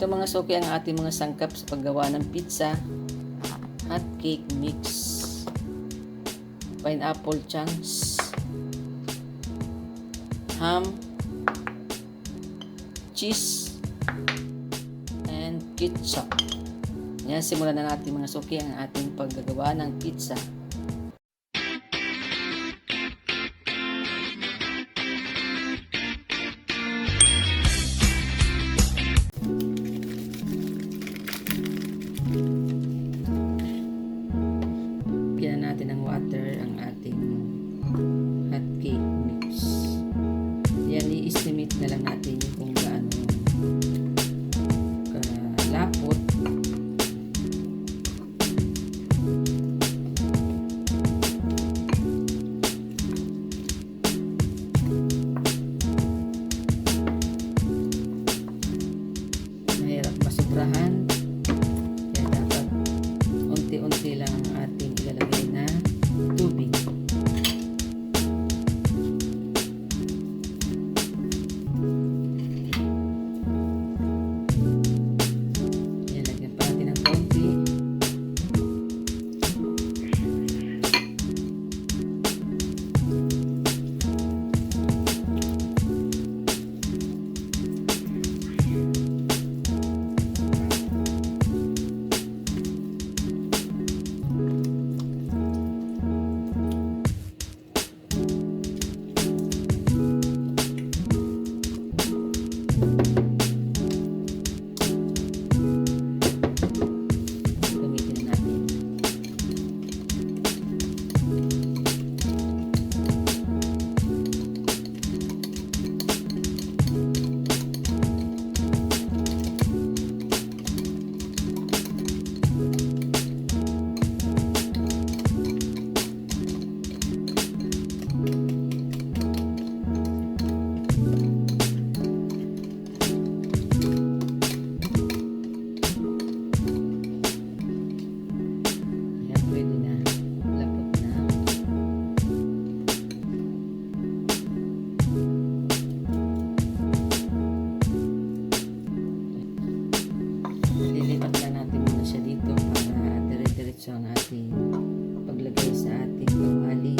Ito mga suki ang ating mga sangkap sa paggawa ng pizza, hot cake mix, pineapple chunks, ham, cheese, and ketchup. Yan, simulan na natin mga suki ang ating paggagawa ng pizza. Bigyan natin ng water ang ating hot cake mix. Yan, i-estimate na lang natin yung kung gaano kalapot. Mahirap masubrahan. Kaya dapat unti-unti lang ang ating ilalagay na tubig. Yan, lagyan pa natin ng konti. Lilipat na natin muna siya dito para dire-diretso ang ating paglagay sa ating kawali.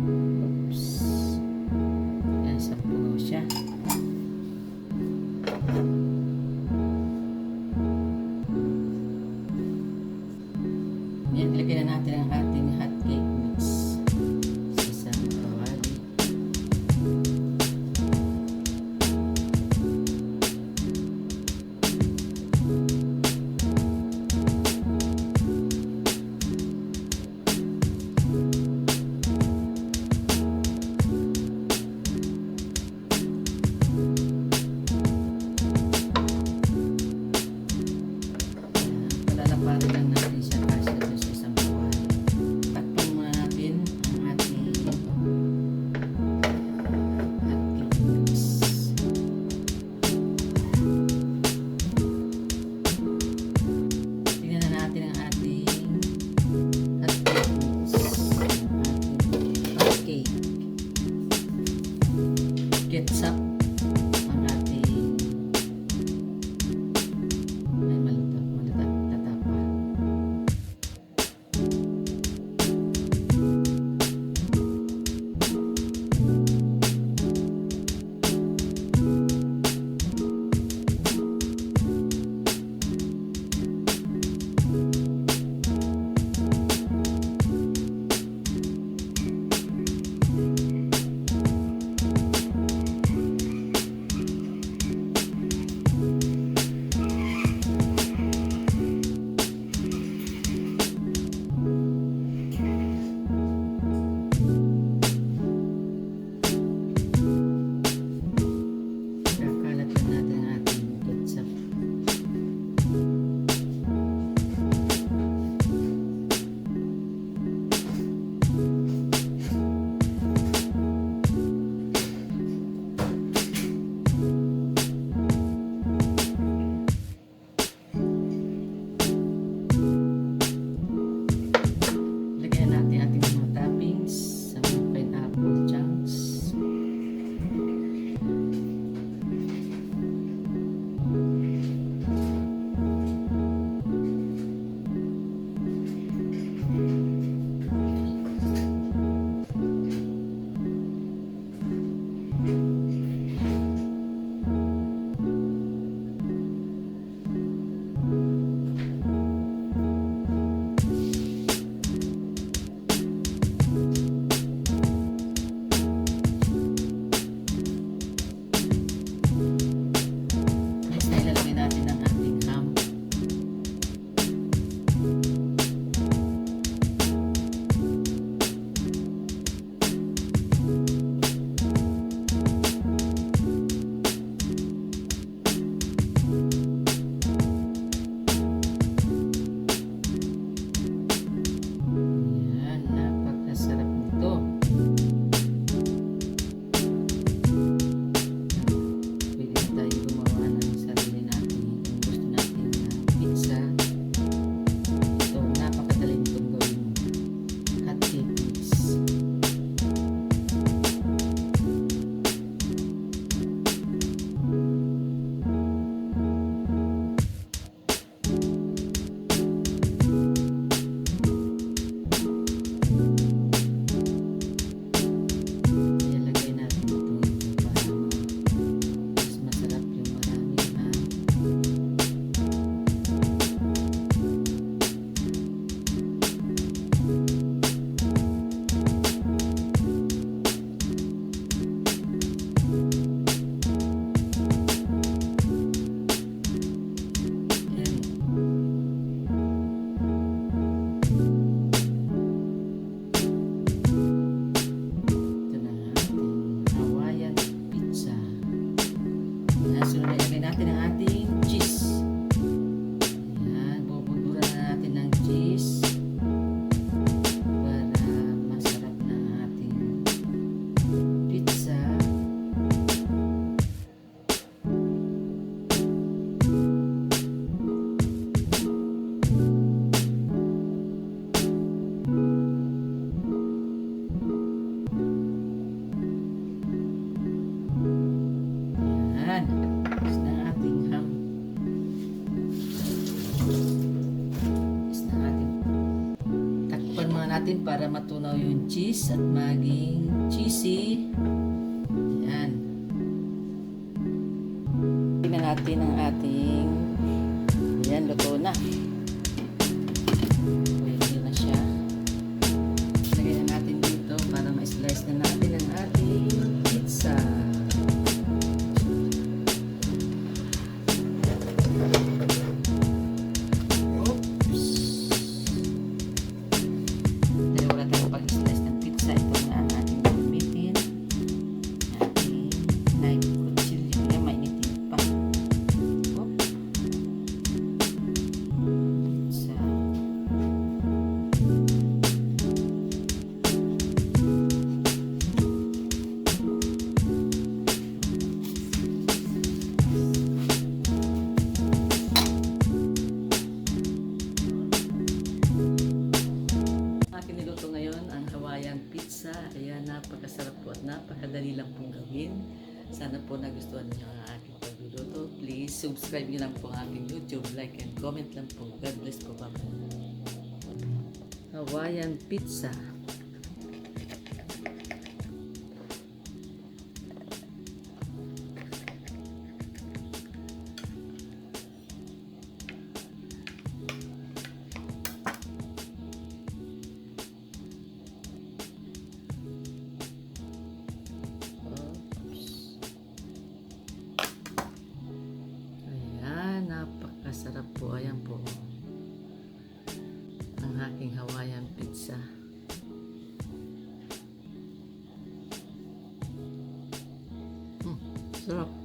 Oops. Yan, sa puno siya. Yan, ilagay na natin ang ating hot cake mix sa isang kawali. Sunod na ilagay natin ang ating cheese. Ayan, bubulburan na natin ng cheese para masarap na ang ating pizza. Ayan, tapos na ang ating ham. Tapos na ang ating takpan muna natin para matunaw yung cheese at maging cheesy. Ayan. Tingnan natin ang ating, ayan, luto na. Pwede na siya. Lagay na natin dito para ma-slice na natin ang ating pizza. Niluto ngayon ang Hawaiian pizza. Ayan, napakasarap po at napakadali lang pong gawin. Sana po nagustuhan niyo ang aking pagluluto. Please subscribe niyo lang po ang aking YouTube, like and comment lang po. God bless po pa po. Hawaiian pizza. Napakasarap po. Ayan po ang aking Hawaiian pizza. Sarap.